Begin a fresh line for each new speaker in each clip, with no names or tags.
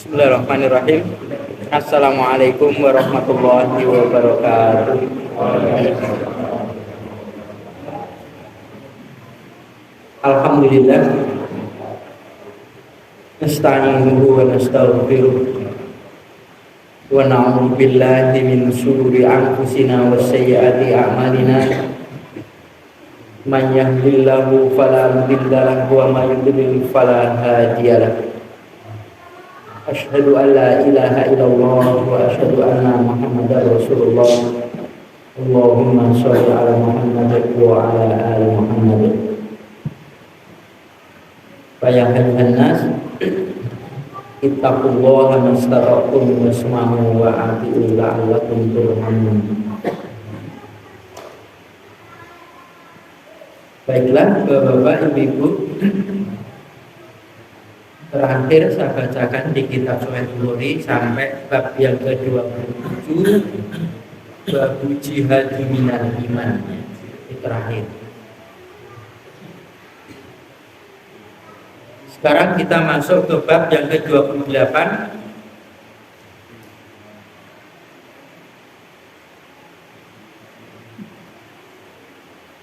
Bismillahirrahmanirrahim. Assalamualaikum warahmatullahi wabarakatuh. Alhamdulillah. Nasta'inuhu wa nastaghfiruh. Wa na'udzu billahi min shururi anfusina wa sayyiati a'malina. Man yahdihillahu fala mudilla lahu wa may yudlil fala hadiya lahu. Asyhadu an la ilaha illallah wa asyhadu anna Muhammadar Rasulullah. Allahumma shalli ala Muhammad wa ala ali Muhammad. Ya ayyuhan nas ittaqullaha mastata'tum wasma'u wa ati'u la'allakum turhamun. Baiklah Bapak-bapak, Ibu-ibu, terakhir saya bacakan di kitab Sahih Bukhari sampai bab yang ke-27, bab jihad minal iman. Itu terakhir. Sekarang kita masuk ke bab yang ke-28.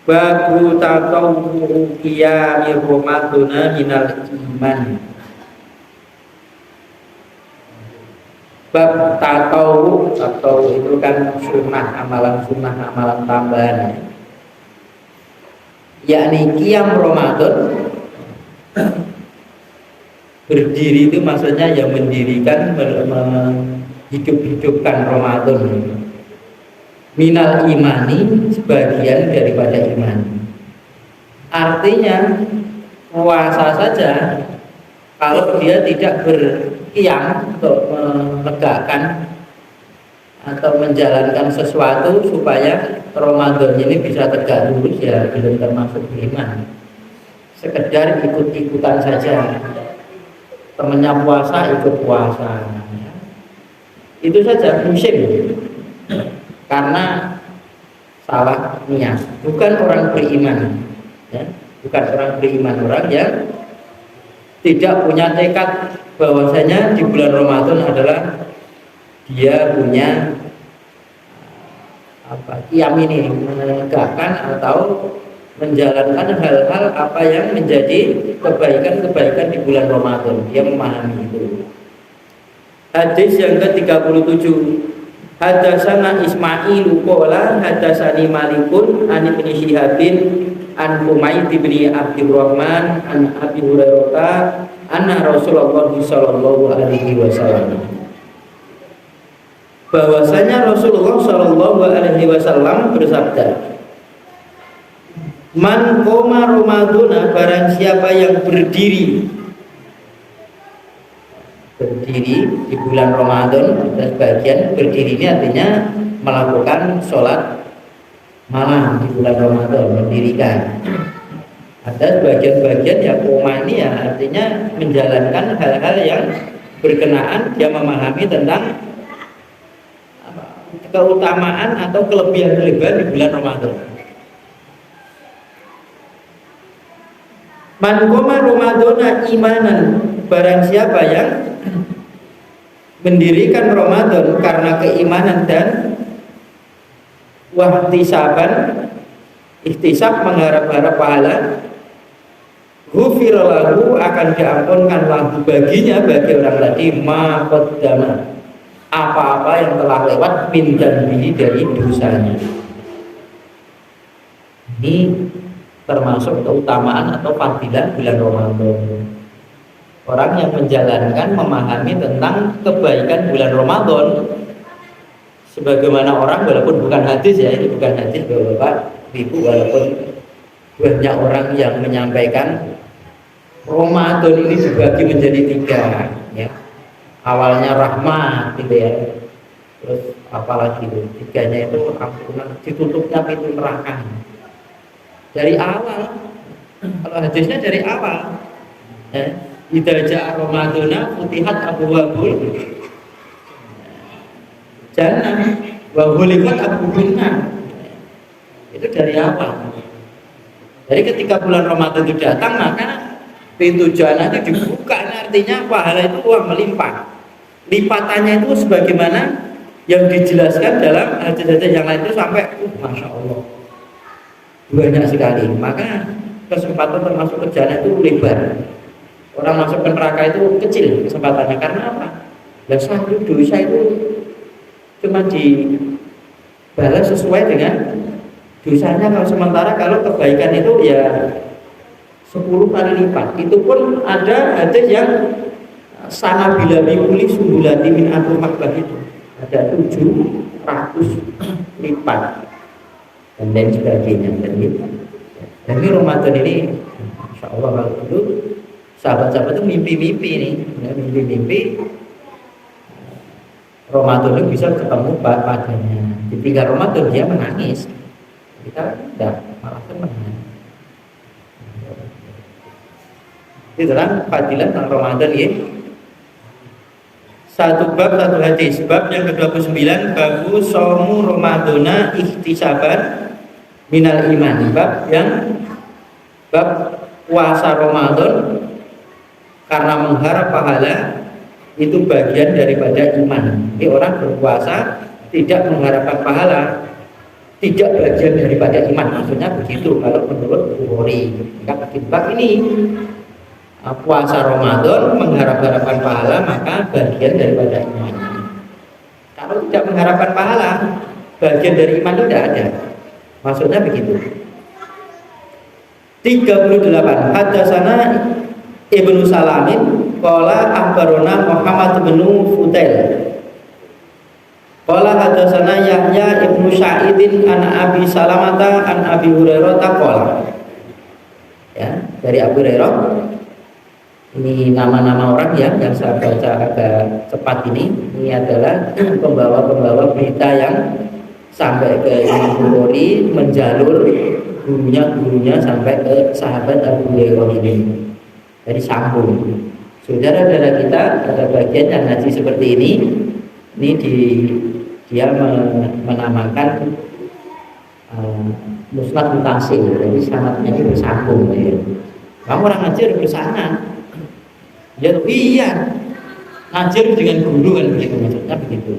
Babu tatawwu qiyami Ramadana minal iman. Bab tatawwu atau itu kan sunnah, amalan tambahan, yakni qiyam Ramadan. Berdiri itu maksudnya yang mendirikan, hidup-hidupkan Ramadan. Minal imani, sebagian daripada iman. Artinya puasa saja kalau dia tidak berqiyam untuk menegakkan atau menjalankan sesuatu supaya Ramadan ini bisa tegak lurus, ya belum termasuk iman. Sekedar ikut-ikutan saja, temennya puasa ikut puasa, itu saja musim, karena salah niat, bukan orang beriman, ya. Bukan orang beriman, orang yang tidak punya tekad bahwasanya di bulan Ramadan adalah dia punya qiyam ini, menegakkan atau menjalankan hal-hal apa yang menjadi kebaikan-kebaikan di bulan Ramadan. Dia memahami itu. Hadis yang ke-37, Hadatsana Ismailu qala hadatsani Malikun an Ibnu Syihabin an Humayd bin Abdurrahman an Abi Hurairah anna Rasulullah sallallahu alaihi wasallam, bahwasanya Rasulullah sallallahu alaihi wasallam bersabda, Man qoma Ramadana, barang siapa yang berdiri di bulan Ramadan. Dan sebagian berdiri ini artinya melakukan sholat malam di bulan Ramadan, mendirikan. Ada sebagian-bagian yang koma ini ya artinya menjalankan hal-hal yang berkenaan, dia memahami tentang keutamaan atau kelebihan-kelebihan di bulan Ramadan. Man qoma Ramadana imanan, barang siapa yang mendirikan Ramadan karena keimanan dan wahtisaban, ihtisab mengharap-harap pahala, ghufira lahu, akan diampunkan lahu baginya, bagi orang tadi, ma qaddama, apa-apa yang telah lewat, min dzanbihi, dari dosanya. Ini termasuk keutamaan atau fadilah bulan Ramadan. Orang yang menjalankan, memahami tentang kebaikan bulan Ramadan, sebagaimana orang, walaupun bukan hadis ya, ini bukan hadis Bapak Ibu, walaupun banyak orang yang menyampaikan Ramadan ini dibagi menjadi 3, ya. Awalnya rahmat gitu ya, terus apalagi itu 3-nya itu ampunan, ditutupnya pintu neraka. Dari awal, kalau hadisnya dari awal, ya. Idza ja'a Ramadana futihat abwaabul jannah wa ghuliqat abwaabun. Itu dari awal. Jadi ketika bulan Ramadan itu datang, maka pintu jannah itu dibuka. Artinya pahala itu melimpah. lipatannya itu sebagaimana yang dijelaskan dalam hadis-hadis yang lain itu sampai masya Allah banyak sekali. Maka kesempatan termasuk ke jannah itu lebar. Orang masuk ke neraka itu kecil kesempatannya. Karena apa? Dan satu dosa itu cuma dibalas sesuai dengan dosanya. Kalau sementara kalau kebaikan itu ya 10 kali lipat. Itu pun ada hadis yang sana bila bikuli sumbulati min atul makbah itu ada 700 lipat dan lain sebagainya. Dan ini Ramadan ini Masya Allah, kalau dulu sahabat-sahabat itu mimpi-mimpi nih ya, mimpi-mimpi Ramadan itu bisa ketemu padanya. Di 3 Ramadan dia menangis, kita tidak, malah senang. Itu kan fadilah tentang Ramadan ya. Satu bab, satu hadis. Bab yang ke-29, babu somu Ramadana ihtisaban minal iman. Bab puasa Ramadan karena mengharap pahala itu bagian daripada iman. Jadi orang berpuasa tidak mengharapkan pahala, tidak bagian daripada iman. Maksudnya begitu kalau menurut Bukhari. Maka bab ini puasa Ramadan mengharap-harapkan pahala maka bagian daripada iman. Kalau tidak mengharapkan pahala, bagian dari iman itu tidak ada. Maksudnya begitu. 38. Hadatsana Ibnu Salamin qala akhbarana Muhammad bin Fudail. Qala hadatsana Yahya Ibnu Sa'idin an Abi Salamata an Abi Hurairah qala. Ya, dari Abu Hurairah. Ini nama-nama orang yang saya baca agak cepat ini adalah pembawa-pembawa berita yang sampai ke Imam Bukhari menjalur gurunya sampai ke sahabat Abu Hurairah ini. Jadi sambung. Saudara-saudara kita ada bagian yang ngaji seperti ini dia menamakan musnad mutasil. Jadi sanadnya itu bersambung. Ya. Kamu orang ngaji harus bersama. Ya iya, ngajar dengan guru kan begitu, maksudnya begitu.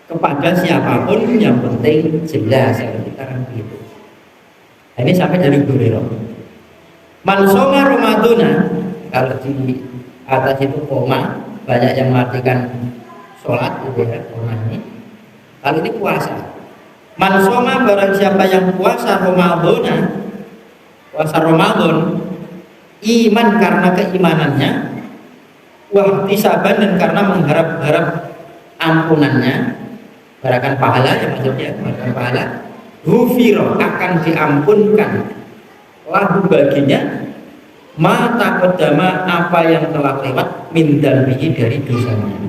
Kepada siapapun yang penting jelas ya, kita kan begitu. Nah, ini sampai dari guru. Man shoma Ramadana, kalau di atas itu koma, banyak yang mengartikan sholat gitu ya, koma ini. Kalau ini puasa. Man shoma barang siapa yang puasa Ramadana, puasa Ramadan iman karena keimanannya, wahtisaban dan karena mengharap-harap ampunannya, barakan pahala ya maksudnya, barakan pahala, hufiro akan diampunkan lahu baginya mata kodama apa yang telah lewat mindan bihi dari dosanya.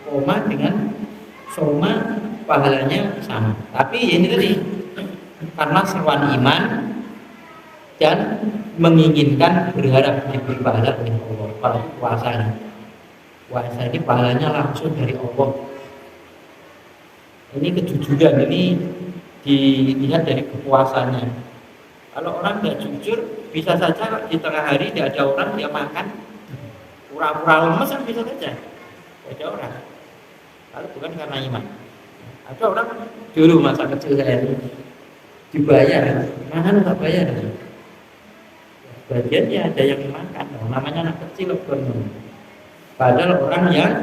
Koma dengan soma pahalanya sama, tapi ini tadi karena seruan iman dan menginginkan berharap diberi pahala oleh Allah. Kalau puasa ini pahalanya langsung dari Allah. Ini kejujuran ini dilihat dari kepuasannya. Kalau orang tidak jujur, bisa saja di tengah hari tidak ada orang dia makan pura-pura lemes kan bisa saja tidak ada orang. Kalau bukan karena iman. Ada orang dulu masa kecil saya dibayar, mana nggak bayar? Bagiannya ada yang makan, namanya anak kecil loh. Padahal orang yang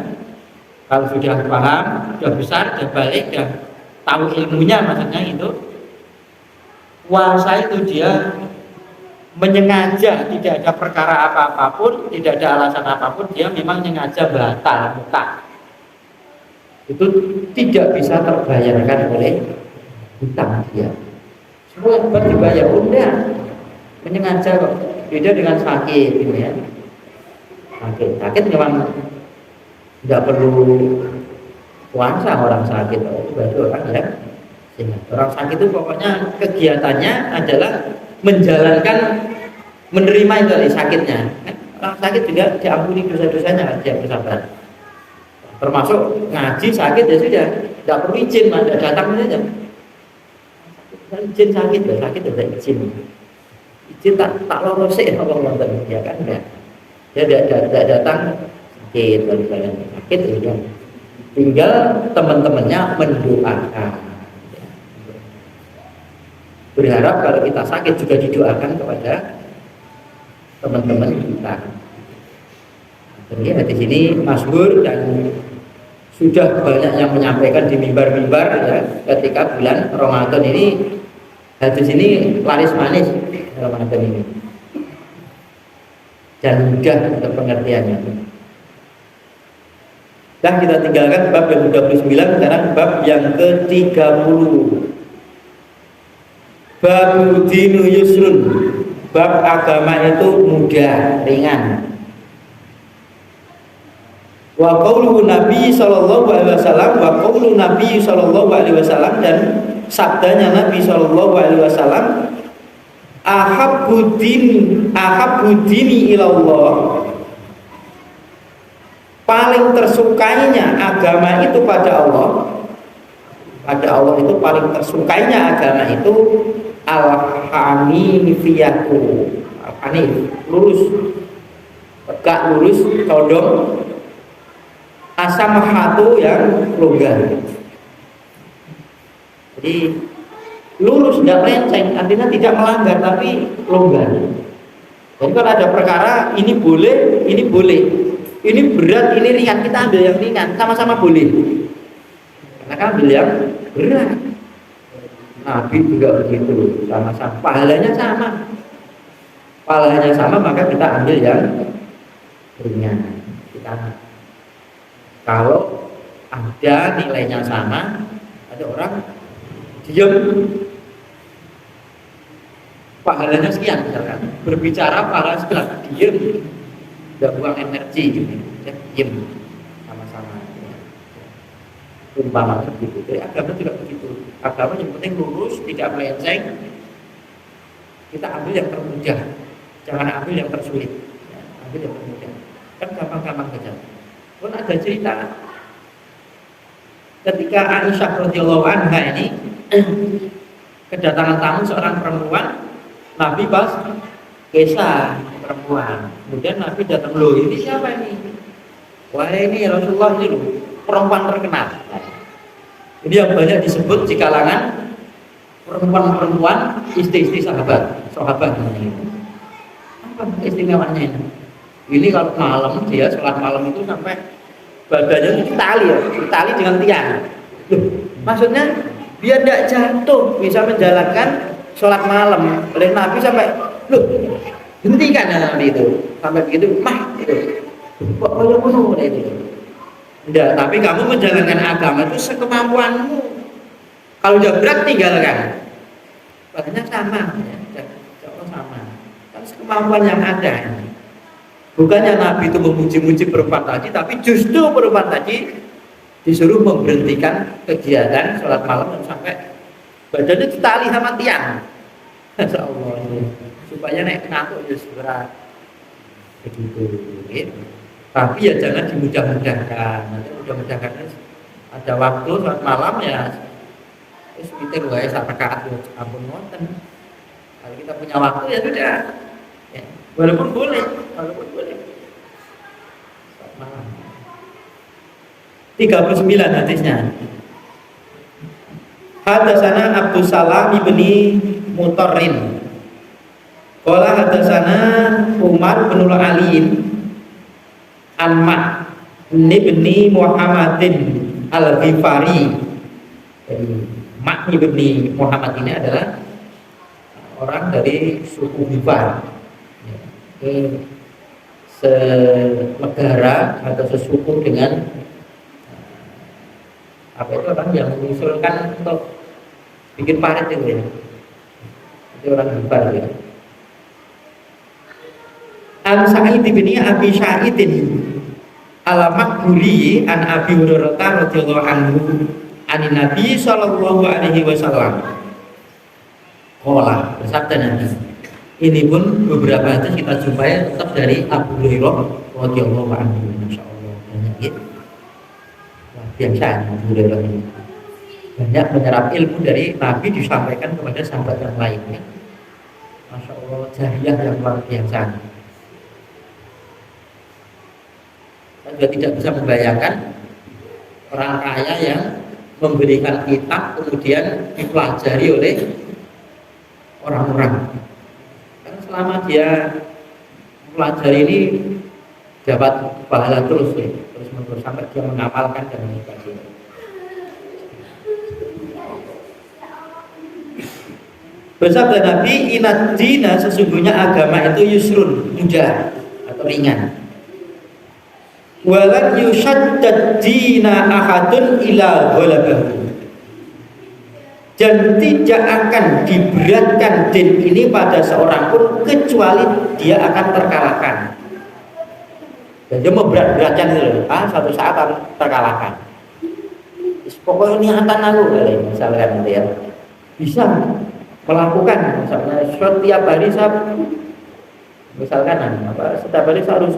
kalau sudah paham, sudah besar, sudah balik, sudah tahu ilmunya, maksudnya itu puasa itu dia menyengaja, tidak ada perkara apapun, tidak ada alasan apapun, dia memang sengaja batal mutlak. Itu tidak bisa terbayarkan oleh hutang dia. Semua yang dibayar udah menyengaja kok. Beda dengan sakit gitu ya. Sakit memang tidak perlu puasa orang sakit. Itu berarti orang ya. Orang sakit itu pokoknya kegiatannya adalah menjalankan, menerima itu dari sakitnya. Orang sakit juga diampuni dosa-dosanya, dia bersabar. Termasuk ngaji sakit ya sudah, tidak perlu izin, tidak datang saja. Izin sakit ya, sakit ada izin. cinta tak lorong sih apa nonton ya kan ya. Dia tidak datang sakit sakit udah tinggal teman-temannya mendoakan. Berharap kalau kita sakit juga didoakan kepada teman-teman kita. Jadi di sini masyhur dan sudah banyak yang menyampaikan di mimbar-mimbar ya ketika bulan Ramadan ini. Hadis ini laris manis Ramadan ini dan mudah untuk pengertiannya. Dan kita tinggalkan bab yang 29, sekarang bab yang ke-30. Bab dinu yusrun, bab agama itu mudah, ringan. Wa qaulu Nabi sallallahu alaihi wasallam, wa qaulu Nabi sallallahu alaihi wasallam, dan sabdanya Nabi sallallahu alaihi wasallam, ahabbu dini ilallah, paling tersukainya agama itu pada Allah itu paling tersukainya agama itu al-hanifiyatu, hanif, lurus, tegak lurus, condong, asamahatu yang longgar. Jadi lurus, tidak melenceng, artinya tidak melanggar tapi longgar. Jadi kalau ada perkara ini boleh, ini berat, ini ringan, kita ambil yang ringan, sama-sama boleh. Karena kan ambil yang berat. Nabi juga begitu, sama-sama, pahalanya sama, maka kita ambil yang ringan. Kalau ada nilainya sama, ada orang diam, pahalanya sekian misalkan, berbicara pahala sekian, diam, tidak buang energi gitu, diam sama-sama. Umpama begitu. Jadi agama juga begitu. Agama yang penting lurus, tidak melenceng. Kita ambil yang termudah, jangan ambil yang tersulit. Ya, ambil yang termudah. Kan gampang-gampang saja. Pun ada cerita ketika Aisyah radhiyallahu anha ini kedatangan tamu seorang perempuan, Nabi pas kisah perempuan. Kemudian Nabi datang, loh ini siapa ini? Wah ini Rasulullah ini loh, perempuan terkenal. Ini yang banyak disebut di kalangan perempuan-perempuan istri-istri sahabat ini. Apa istimewanya ini? Ini kalau malam dia sholat malam itu sampai badannya itu ditali dengan tiang. Loh, maksudnya biar tidak jatuh, bisa menjalankan sholat malam. Oleh Nabi sampai, loh, hentikan ya Nabi itu. Sampai begitu, itu. Kok kalau penuh itu? Tidak, tapi kamu menjalankan agama itu sekemampuanmu. Kalau udah berat tinggalkan. Bahannya sama, ya, sama. Kan sekemampuan yang ada. Bukannya Nabi itu memuji-muji perempuan tadi, tapi justru perempuan tadi disuruh memberhentikan kegiatan sholat malam sampai badannya ditali sama tiang. Masya Allah, supaya naik ngantuk ya segera begitu. Gitu. Tapi ya jangan dimudah-mudahkan. Nanti mudah-mudahkan ada waktu sholat malam ya. Terus kita wae sak rakaat ampun wonten. Kalau kita punya waktu ya sudah. Ya, walaupun boleh. Sholat malam. 39 hadisnya. Hadatsana Abdus Salam ibni Mutarrin. Qala hadatsana Umar bin Ali Anma ibni Muhammadin Al-Ghifari. Mak ibni Muhammad ini adalah orang dari suku Ghifar. Ini senegara atau sesuku dengan apa itu orang yang mengusulkan untuk bikin parit itu ya. Itu orang Ghifar ya. An Sa'id bin Abi Sa'idin Al-Makburi an Abi Hurairah radhiyallahu anhu an Nabi sallallahu alaihi wasallam. Qala, bersabda Nabi. Ini pun beberapa hadis kita jumpai tetap dari Abu Hurairah radhiyallahu anhu. Masyaallah, banyak ya. Wah, biasa Abu Hurairah ini. Banyak menyerap ilmu dari Nabi disampaikan kepada sahabat yang lainnya. Masya Allah, jariah yang luar biasa. Saya juga tidak bisa membayangkan orang kaya yang memberikan kitab kemudian dipelajari oleh orang-orang. Karena selama dia mempelajari ini dapat pahala terus menerus sampai dia menghafalkan dan sebagainya. Bersabda Nabi, inad dina, sesungguhnya agama itu yusrun, mudah atau ringan. Walan yushaddad dina ahadun ila ghalabahu. Dan tidak akan diberatkan din ini pada seorang pun kecuali dia akan terkalahkan. Dan dia memberat-beratkan itu, satu saat akan terkalahkan. Pokoknya niatan aku, misalkan gitu ya, bisa melakukan misalnya setiap hari saya misalkan setiap hari saya harus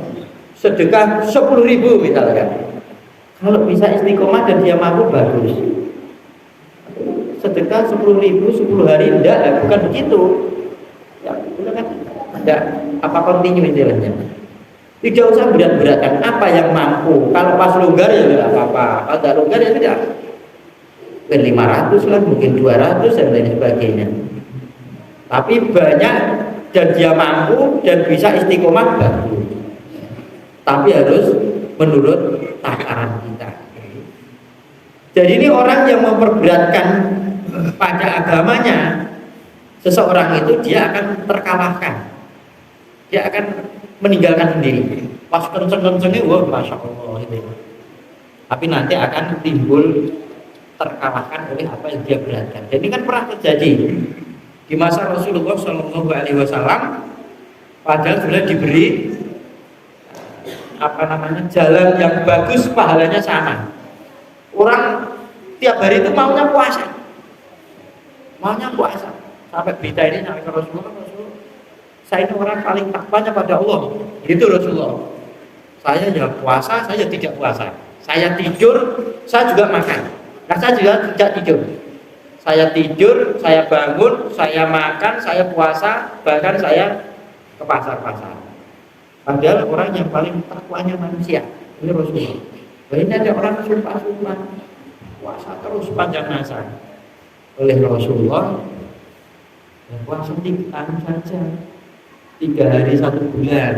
sedekah 10.000 misalkan. Kalau bisa istiqomah dan dia mampu bagus. Sedekah 10.000 10 hari enggak, bukan begitu. Ya, kan ada apa continue istilahnya. Tidak usah berat-beratkan apa yang mampu. Kalau pas longgar ya tidak apa-apa. Kalau tidak longgar ya tidak. Mungkin 500 lah, mungkin 200 dan lain sebagainya. Tapi banyak dan dia mampu dan bisa istiqomah bagus. Tapi harus menurut takaran kita. Jadi ini orang yang memperberatkan pada agamanya, seseorang itu dia akan terkalahkan. Dia akan meninggalkan sendiri. Pas kenceng-kencengnya, wah masya Allah itu. Tapi nanti akan timbul terkalahkan oleh apa yang dia beratkan. Dan ini kan pernah terjadi di masa Rasulullah Shallallahu Alaihi Wasallam. Padahal sudah diberi jalan yang bagus, pahalanya sama. Orang tiap hari itu maunya puasa, sampai berita ini sampai ke Rasulullah, saya ini orang paling takwanya pada Allah. Itu Rasulullah. Saya ya puasa, saya tidak puasa. Saya tidur, saya juga makan. Nah, saya juga tidak tidur. Saya tidur, saya bangun, saya makan, saya puasa, bahkan saya ke pasar-pasar. Padahal orang yang paling takwanya manusia ini Rasulullah. Ini ada orang sumpah-sumpah puasa terus panjang masa oleh Rasulullah. Puasa 3 tahun saja, 3 hari 1 bulan,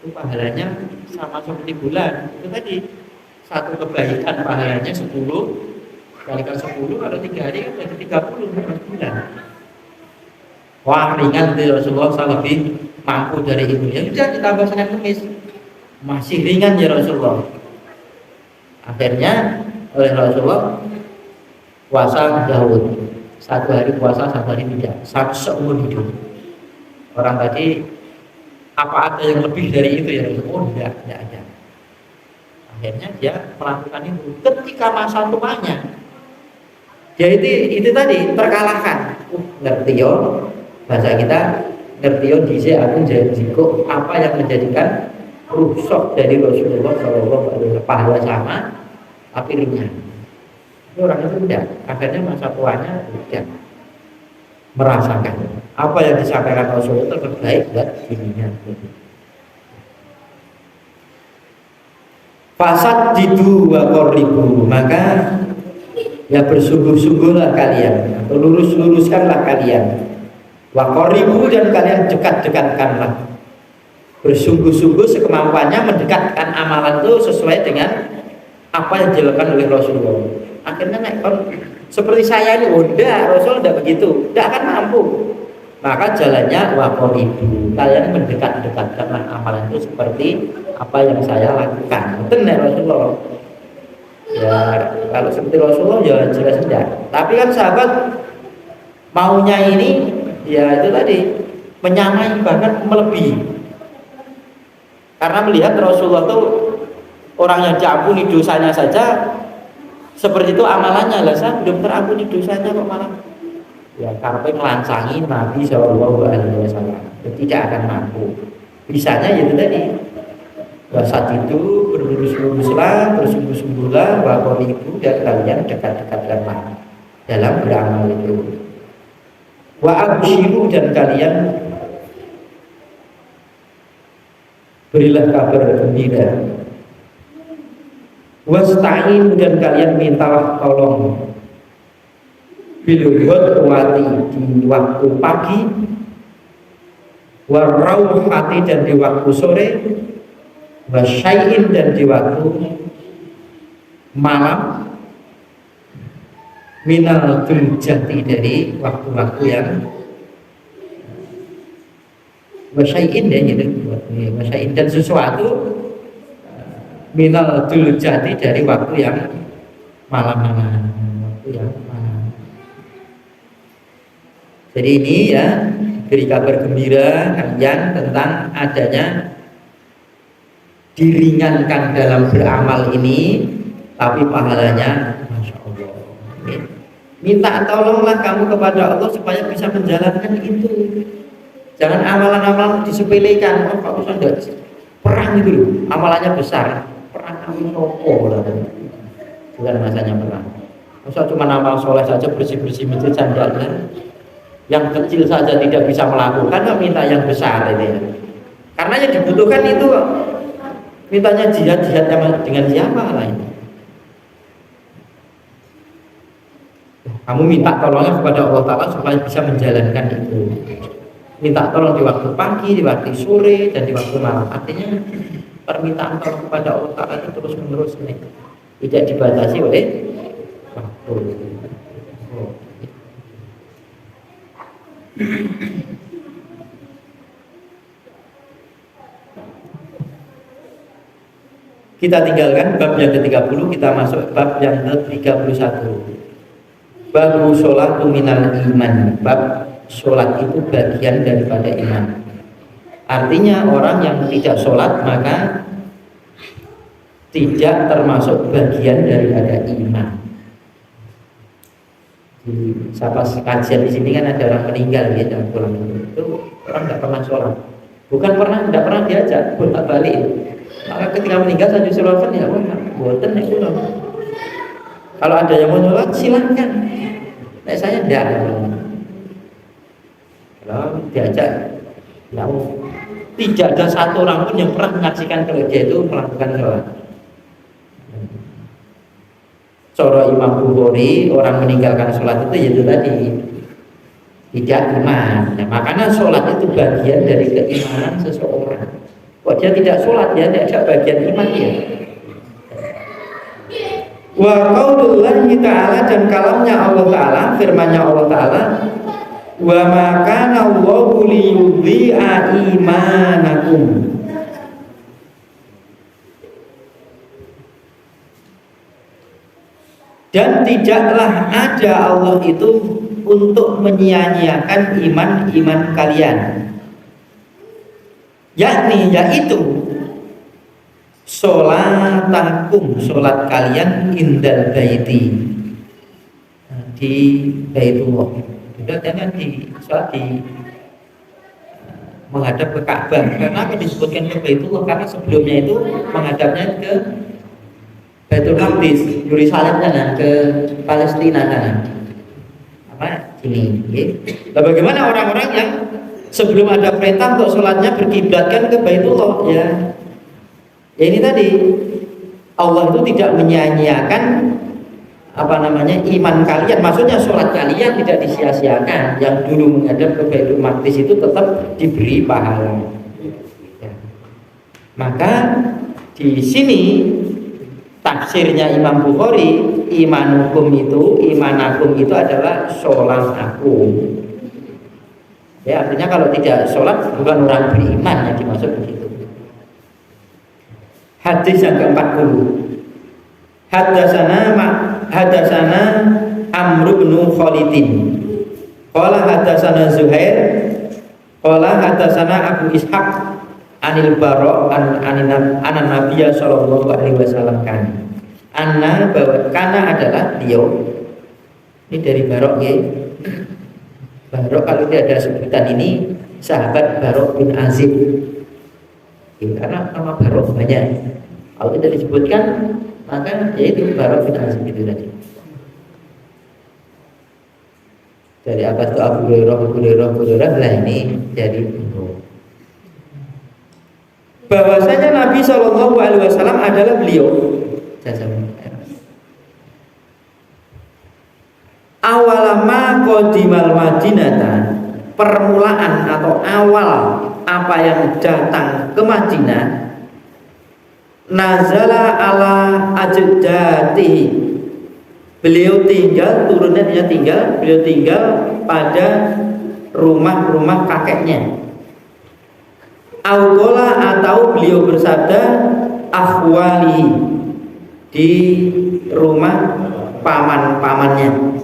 itu pahalanya sama seperti bulan. Itu tadi satu kebaikan pahalanya 10 kalikan 10, kalau 3 hari kan jadi 30 bulan. Wah, ringan dari Rasulullah, saya lebih mampu dari itu. Ya sudah ditambah Senin Kemis, masih ringan ya Rasulullah. Akhirnya oleh Rasulullah puasa Daud, 1 hari puasa, 1 hari tidak, seumur hidup. Orang tadi apa ada yang lebih dari itu ya Rasulullah? Oh tidak ada. Akhirnya dia melakukan itu ketika masa tuanya. Ya itu tadi terkalahkan. Ngerti yo, bahasa kita ngerti yo dice aku janjiku apa yang menjadikan rusak dari Rasulullah Shallallahu Alaihi Wasallam, pahala sama tapi ringan. Ini orang itu tidak. Akhirnya masa tuanya tidak merasakan apa yang disampaikan Rasulullah terbaik buat dirinya. Fasad didu wa qoribu, maka ya bersungguh-sungguhlah kalian atau luruskanlah kalian. Wa qoribu, dan kalian dekat-dekatkanlah. Bersungguh-sungguh sekemampuannya mendekatkan amalan itu sesuai dengan apa yang dilakukan oleh Rasulullah. Akhirnya seperti saya ini, Rasul tidak begitu, tidak akan mampu. Maka jalannya wa qoribu, kalian mendekat-dekatkanlah amalan itu seperti apa yang saya lakukan. Benar Rasulullah. Ya kalau seperti Rasulullah ya jelas tidak. Tapi kan sahabat maunya ini ya itu tadi menyamai bahkan melebihi. Karena melihat Rasulullah itu orang yang diampuni dosanya saja seperti itu amalannya, lah saya belum terampuni dosanya kok malah ya karena melancangi Nabi Shallallahu Alaihi Wasallam, tidak akan mampu. Bisanya itu tadi saat itu berlurus-luruslah, bersungguh-sungguhlah bahwa ibu dan kalian dekat-dekatkanlah dalam beramal itu. Wa abshiru, dan kalian berilah kabar gembira. Wasta'in, dan kalian mintalah tolong bil ghadwati, di waktu pagi, warauhati, dan di waktu sore, wasyai'in, dan di waktu malam, minal dulujati, dari waktu-waktu yang wasyai'in, ya gitu, wasyai'in, dan sesuatu minal dulujati, dari waktu yang malam-malam, waktu yang malam. Jadi ini ya, beri kabar gembira kalian tentang adanya diringankan dalam beramal ini, tapi pahalanya Masya Allah. Minta tolonglah kamu kepada Allah supaya bisa menjalankan itu. Jangan amalan-amalan disepelekan. Oh, kalau sudah perang itu loh, amalannya besar. Perang kamu nopo lah, bukan masanya perang. Masa cuma amal soleh saja, bersih-bersih masjid sandalnya, yang kecil saja tidak bisa melakukan, kan minta yang besar ini. Karena yang dibutuhkan itu mintanya jihad dengan siapa lain? Kamu minta tolongnya kepada Allah Ta'ala supaya bisa menjalankan itu. Minta tolong di waktu pagi, di waktu sore, dan di waktu malam. Artinya permintaan tolong kepada Allah Ta'ala itu terus menerus nih, tidak dibatasi oleh waktu. Kita tinggalkan bab yang ke-30, kita masuk bab yang ke-31. Bab sholat minal iman. Bab sholat itu bagian daripada iman. Artinya orang yang tidak sholat maka tidak termasuk bagian daripada iman. Di siapa kajian di sini kan ada orang meninggal ya, dan pulang itu orang tidak pernah sholat. Bukan tidak pernah diajak, bolak balik. Maka ketika meninggal saya sholat ya, boten ya pulang. Kalau ada yang mau sholat silakan. Nah, saya tidak. Kalau diajak, ya, tidak ada satu orang pun yang pernah menyaksikan kalau dia itu melakukan sholat. Coro Imam Bukhari, orang meninggalkan sholat itu yaitu tadi tidak iman. Nah, makanya sholat itu bagian dari keimanan seseorang. Kok dia tidak sholat, dia tidak ada bagian iman dia. Wa qaulullahi ta'ala, dan kalamnya Allah Ta'ala, firmannya Allah Ta'ala, wa ma kana Allahu liyudhi'a imanakum. Dan tidaklah ada Allah itu untuk menyia-nyiakan iman kalian, yaitu sholatakum, sholat kalian indal baiti, di Baitullah. Jangan di sholat di menghadap ke Ka'bah. Kenapa disebutkan ke Baitullah? Karena sebelumnya itu menghadapnya ke Baitul Maqdis, Yerusalem sana, ke Palestina sana. Apa ini? Nah, bagaimana orang-orang yang sebelum ada perintah untuk sholatnya berkiblatkan ke Baitullah? Ya ini tadi, Allah itu tidak menyia-nyiakan iman kalian, maksudnya sholat kalian tidak disia-siakan. Yang dulu menghadap ke Baitul Maqdis itu tetap diberi pahala. Ya. Maka di sini tafsirnya Imam Bukhari, imanakum itu adalah sholat aku. Ya, artinya kalau tidak sholat bukan orang beriman yang dimaksud begitu. Hadis yang ke-40. Hadasana Amr bin Khalidin. Qala hadasana Zuhair. Qala hadasana Abu Ishaq anil Bara anan Nabiya sallallahu alaihi wasallam kan. Anna bahwa kana adalah beliau. Ini dari Barok ya. Barok kalau tidak ada sebutan ini sahabat Barok bin Azib. Ya, karena nama Barok banyak. Kalau tidak disebutkan maka yaitu Barok bin Azib itu tadi. Dari atas itu Abu Hurairah lah ini dari Barok. bahwasanya Nabi Shallallahu Alaihi Wasallam adalah beliau. Awalama qodimal Madinata, permulaan atau awal apa yang datang ke Madinah, nazala ala ajdatihi, beliau tinggal, turunnya dia tinggal, beliau tinggal pada rumah-rumah kakeknya. Auqola, atau beliau bersabda akhwali, di rumah paman-pamannya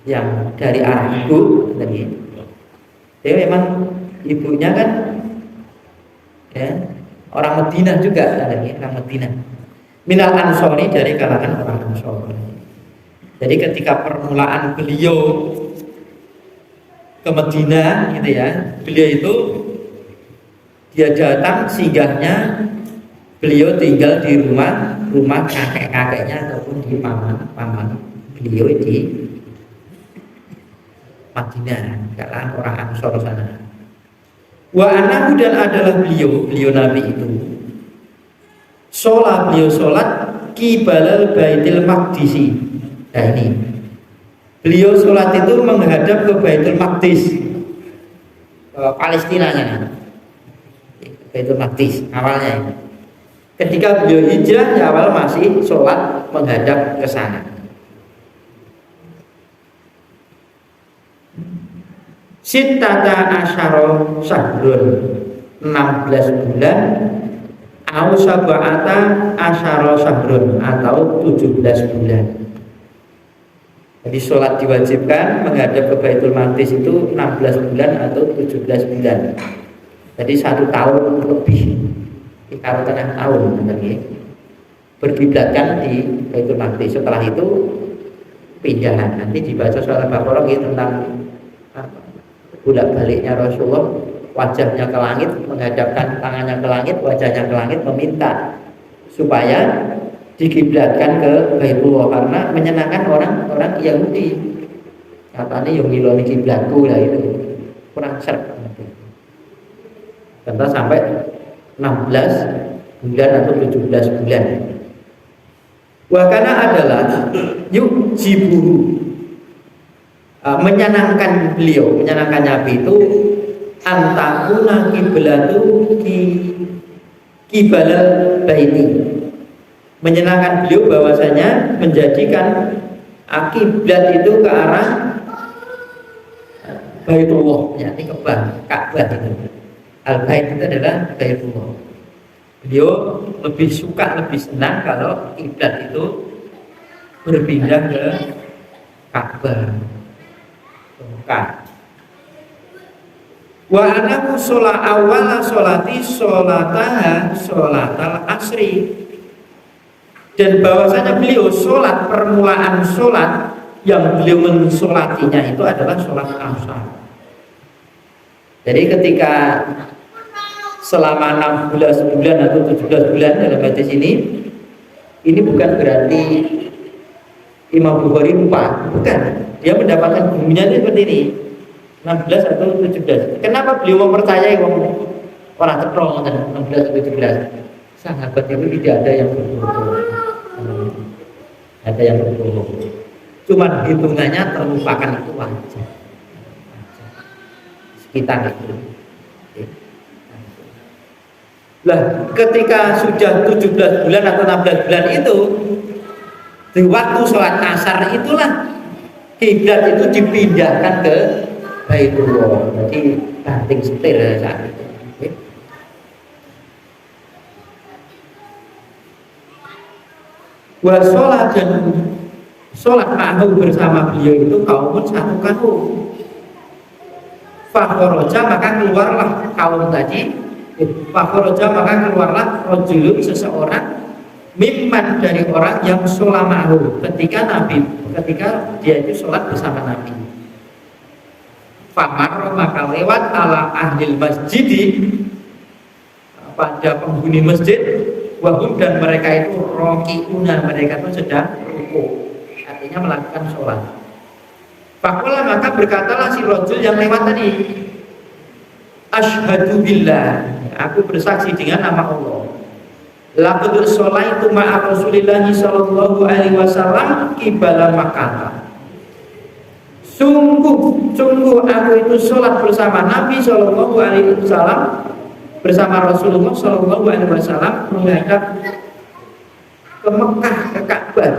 yang dari arah ibu tadi. Jadi memang ibunya kan ya, orang Madinah juga tadi, orang Madinah. Minal Ansori, dari kalangan orang Ansor. Jadi ketika permulaan beliau ke Madinah gitu ya, beliau itu dia datang singgahnya, beliau tinggal di rumah kakek-kakeknya ataupun di paman beliau di Madinah, kalangan orang Ansor sana. Wa anahu, dan adalah beliau Nabi itu beliau sholat kibalal Baitul Maqdisi. Nah ini beliau sholat itu menghadap ke Baitul Maqdis, Palestina nya, Baitul Maqdis awalnya ini. Ketika beliau hijrah ya awal masih sholat menghadap ke sana. Sittata asyara syahrun, 16 bulan, au sab'ata asyara syahrun, atau 17 bulan. Jadi sholat diwajibkan menghadap ke Baitul Maqdis itu 16 bulan atau 17 bulan. Jadi 1 tahun lebih, kalau tengah tahun berkiblatkan di Baitul Maqdis. Setelah itu pindahan, nanti dibaca surah Al-Baqarah tentang bolak-baliknya Rasulullah, wajahnya ke langit, menghadapkan tangannya ke langit, wajahnya ke langit, meminta supaya dikiblatkan ke Baitullah, karena menyenangkan orang Yahudi. Katanya yang ngiloni kiblatku lah, itu kurang serp. Contoh sampai 16 bulan atau 17 bulan. Wakana adalah yuk jibuhu, menyenangkan Nabi itu antakuna kiblatu kibalal baiti, menyenangkan beliau bahwasanya menjadikan kiblat itu ke arah Baitullah, yakni ke Ka'bah itu. Al-Bait itu adalah Baitullah. Beliau lebih suka, lebih senang kalau kiblat itu berpindah ke Ka'bah. Wa anahu sholat awal sholati sholataha sholatal asri, dan bahwasanya beliau sholat permulaan sholat yang beliau mensolatinya itu adalah sholat asar. Jadi ketika selama 16 bulan atau 17 bulan dalam hadis ini bukan berarti Imam Bukhari lupa, bukan. Dia mendapatkan gurunya seperti ini, 16 atau 17. Kenapa beliau mempercayai orang terong 16 atau 17? Sahabat itu tidak ada yang berbohong. Ada yang berbohong. Cuman hitungannya terlupakan, itu wajar. Sekitar itu. Lah, ketika sudah 17 bulan atau 16 bulan itu, di waktu sholat asar itulah kiblat itu dipindahkan ke Baitullah. Jadi banting setir saat itu. Wa sholat, dan sholat ma'hu bersama beliau itu kaumun satu kaum. Fakhoroja, maka keluarlah kaum tadi. Fakhoroja, maka keluarlah rojulun, seseorang, mimman, dari orang yang sholat ma'hu, ketika dia itu sholat bersama Nabi. Famar, maka lewat ala ahlil masjidi, pada penghuni masjid, wahum, dan mereka itu rokiuna, mereka itu sedang rukuk, artinya melakukan sholat. Fakola, maka berkatalah si rojul yang lewat tadi, Asyhadu billah, aku bersaksi dengan nama Allah. Laqad sholaitu ma'a Rasulillah sallallahu alaihi wasallam qibala Makkah. Sungguh aku itu sholat bersama Nabi sallallahu alaihi wasallam, bersama Rasulullah sallallahu alaihi wasallam menghadap ke Mekah, ke Ka'bah.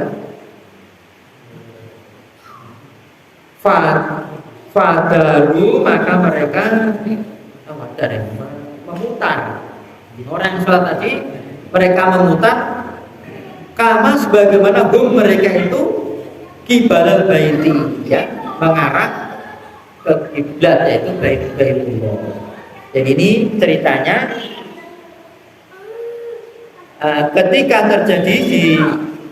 Fadaru, maka mereka memutar. Orang yang sholat tadi mereka memutar kama sebagaimana mereka itu kibalal baiti, ya, mengarah ke kiblat, yaitu Baitullah. Jadi ini ceritanya ketika terjadi di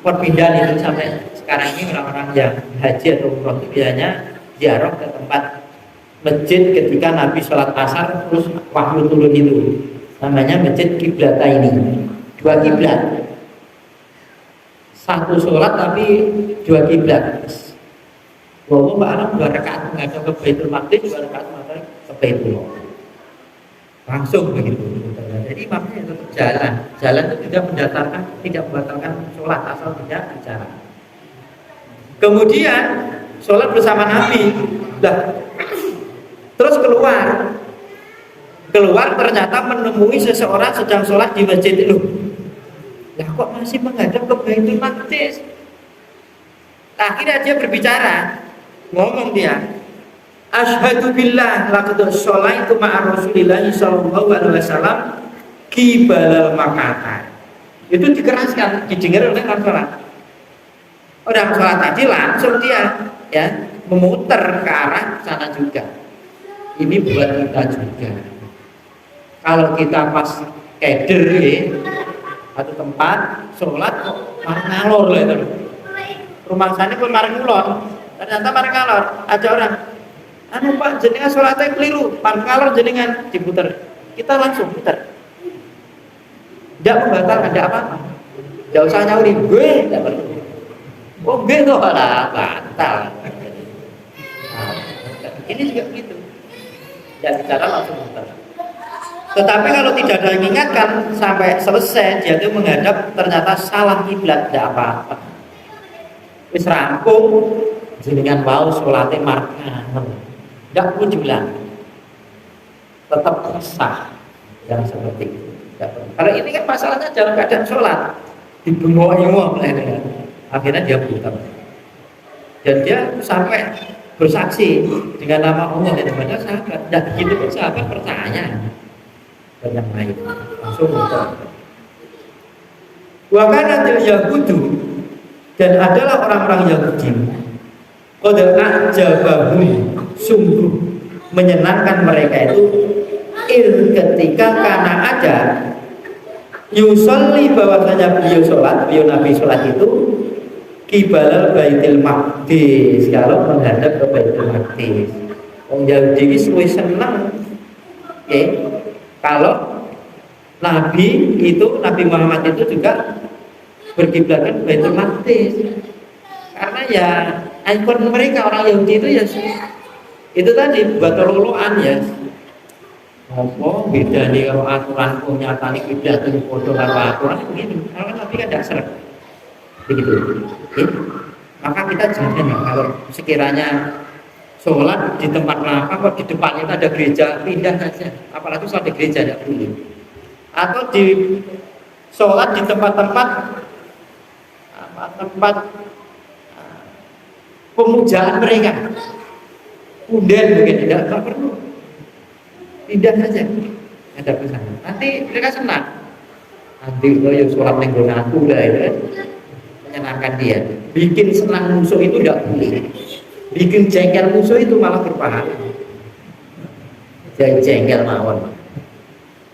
perpindahan itu sampai sekarang ini orang-orang yang haji atau umroh itu biasanya ziarah ke tempat masjid ketika Nabi sholat asar terus wahyu turun itu, namanya masjid Kiblata ini, dua kiblat, satu sholat tapi dua kiblat. Walaupun alam 2 rakaat menghadap ke Baitul Maqdis, 2 rakaat menghadap ke Baitullah, langsung begitu. Jadi makanya itu jalan itu tidak membatalkan sholat asal tidak berjalan. Kemudian sholat bersama Nabi, terus keluar ternyata menemui seseorang sedang sholat di masjid itu. Kok masih menghadap ke Baitul Maqdis? Akhirnya dia berbicara, ngomong dia, asyhadu billah laqad sholaitu ma'a Rasulillah sallallahu alaihi wasallam qibalal Makkah. Itu dikeraskan, didengar oleh orang sholat. Orang sholat tadi langsung dia, ya, memutar ke arah sana juga. Ini buat kita juga. Kalau kita pas keder ya, satu tempat sholat kok marah ngalor lah itu. Rumah sana pun marah ngulon, ternyata marah ngalor. Ada orang, anu Pak, jenengan sholatnya keliru, marah ngalor jenengan diputer. Kita langsung putar. Tidak membatalkan, ada apa-apa. Tidak usah nyawuri, gue tidak perlu. Oh gue tuh lah batal. Nah, ini juga begitu. Dan bicara langsung putar. Tetapi kalau tidak ada yang ingatkan sampai selesai, dia itu menghadap ternyata salah kiblat, tidak apa-apa. Wis rampung, jenengan mau sholatnya markangan, tidak perlu diulang, tetap sah yang seperti itu. Kalau ini kan masalahnya dalam keadaan sholat, dibengok-bengok akhirnya dia putar. Dan dia sampai bersaksi dengan nama Allah daripada sahabat. Dan begitu pun sahabat percaya. Dan yang lain langsung putar. Wa kanatil yahudu, dan adalah orang-orang Yahudi, qad a'jabahum, sungguh menyenangkan mereka itu ketika karena ada yusolli, bahwasanya beliau Nabi sholat itu kibalal Baitul Maqdis, kalau menghadap ke Baitul Maqdis. Orang Yahudi ini suwe senang, kalau Nabi Muhammad itu juga berkiblatkan Baitul Maqdis, karena ya ikon mereka orang Yahudi itu ya itu tadi buat loloan ya. Apa beda nih kalau aturan nyata nih kiblat itu foto karo aturan begini, kalau Nabi kan tidak seret begitu. Maka kita jangan ya, kalau sekiranya sholat di tempat apa kok di depannya itu ada gereja, pindah saja, apalagi sholat di gereja tidak boleh. Atau di sholat di tempat-tempat pemujaan mereka, unden begitu, tidak perlu, pindah saja, ada pesan. Nanti mereka senang. Nanti lo yang sholat nenggon aku lah itu kan, menyenangkan dia. Bikin senang musuh itu tidak boleh. Bikin jengkel musuh itu malah berpahala. Jadi jengkel mawon,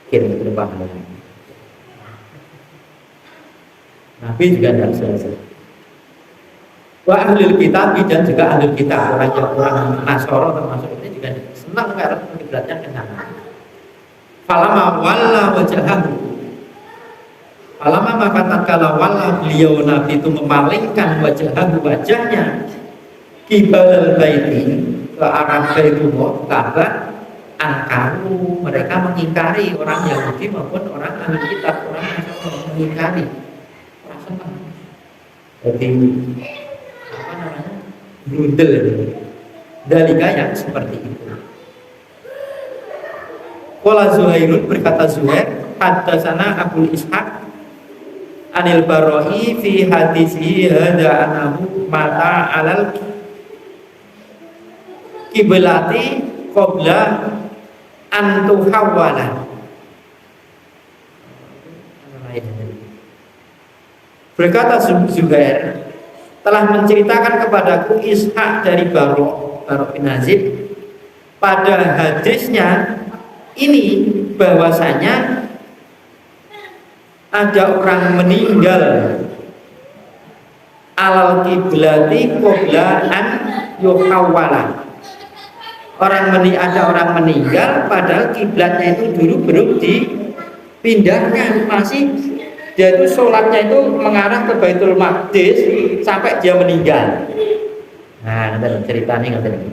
bikin berpahala. Nabi juga tidak selesai. Wa ahlul kitab, dan juga ahlul kitab, orang Nasoro termasuk ini juga senang karena kiblatnya ke sana. Falama walla wajahahu, falama maka tatkala walla beliau Nabi itu memalingkan wajahnya kibalal baiti, ke arah Baitullah Ka'bah, angkaru, mereka mengingkari orang Yahudi maupun orang ahli kitab, orang Nasrani mengingkari, orang senang. Jadi apa namanya, brundel, dalika yang seperti itu. Qala Zuhairun, berkata Zuhair, haddatsana Abul Ishaq Anil Baroi fi hadisi hada anahu mata alal kiblati qabla antu hawala. Berkata Zuhair, telah menceritakan kepadaku Ishaq dari Barok bin Azib pada hadisnya ini bahwasanya ada orang meninggal alal kiblati qabla an yuhawwala. Ada orang meninggal padahal kiblatnya itu dulu belum dipindahkan, masih dia itu sholatnya itu mengarah ke Baitul Maqdis sampai dia meninggal. Nah, nanti ceritanya nanti.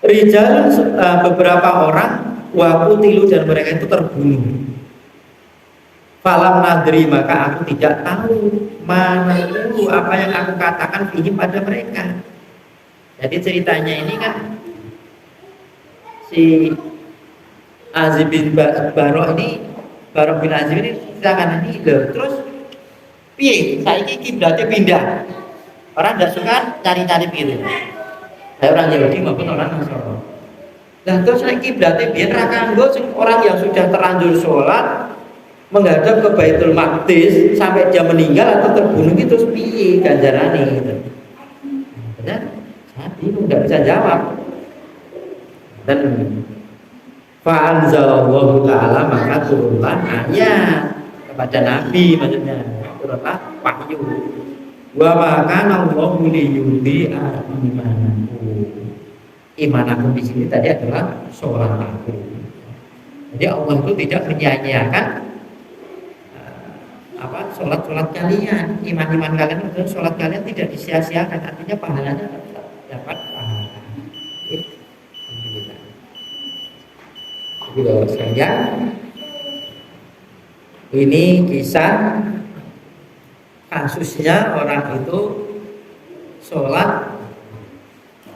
Rijal, beberapa orang wakutilu, dan mereka itu terbunuh. Falam nadri, maka aku tidak tahu mana itu apa yang aku katakan ini pada mereka. Jadi ceritanya ini kan si Azib bin Barok bin Azib ini ceritakan ini loh. Terus piye saiki kiblatnya pindah, orang tidak suka cari-cari pilih, saya orang Yahudi maupun orang Nasrani. Nah terus kiblatnya biar rakanggo orang yang sudah terlanjur sholat menghadap ke Baitul Maqdis sampai dia meninggal atau terbunuh itu piye ganjarane gitu. Benar? Saya bingung, tidak bisa jawab. Dan fa'anzalallahu ta'ala, maka turunlah ayat kepada Nabi, maksudnya turunlah wahyu. Wa maka Allahu liyudhi'a imanakum di sini tadi adalah sholat aku. Jadi Allah itu tidak menyia-nyiakan sholat kalian, iman kalian itu sholat kalian tidak disia-siakan, artinya pahalanya dapat pahala. Jadi bahwasanya ini kisah kasusnya orang itu sholat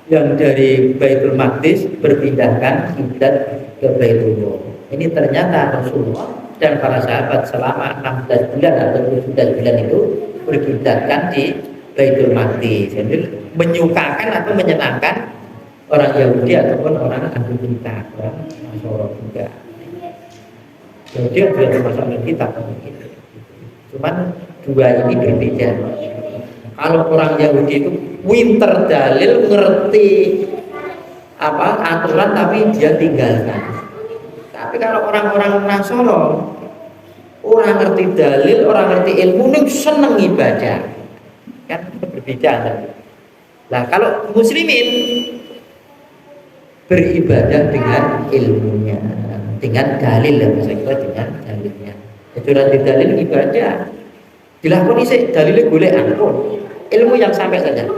yang dari Baitul Maqdis berpindahkan kiblat ke Baitullah. Ini ternyata Rasulullah dan para sahabat selama 16 bulan atau 17 bulan itu berkiblatkan di Baitul Maqdis. Jadi menyukakan atau menyenangkan orang Yahudi ataupun orang ahli kitab, orang Nasrani juga. Yahudi juga termasuk ahli kitab. Cuman dua ini berbeda. Kalau orang Yahudi itu winter dalil, ngerti aturan tapi dia tinggalkan. Tapi kalau orang-orang Nasrani, orang ngerti dalil, orang ngerti ilmu, ini seneng ibadah, kan berbeda. Nah kalau muslimin beribadah dengan ilmunya, dengan dalil, maksudnya dengan dalilnya. Jadi dalil ibadah dilakoni sih, dalilnya boleh ampun, ilmu yang sampai saja.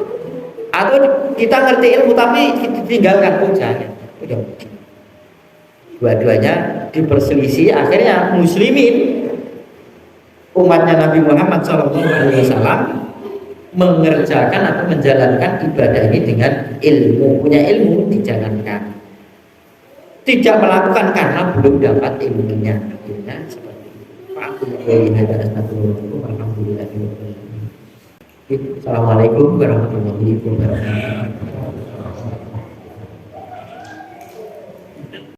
Atau kita ngerti ilmu tapi ditinggalkan jangan. Dua-duanya diperselisih, akhirnya muslimin umatnya Nabi Muhammad SAW mengerjakan atau menjalankan ibadah ini dengan ilmu, punya ilmu dijalankan, tidak melakukan karena belum dapat ilmunya. Akhirnya seperti itu. Assalamualaikum warahmatullahi wabarakatuh.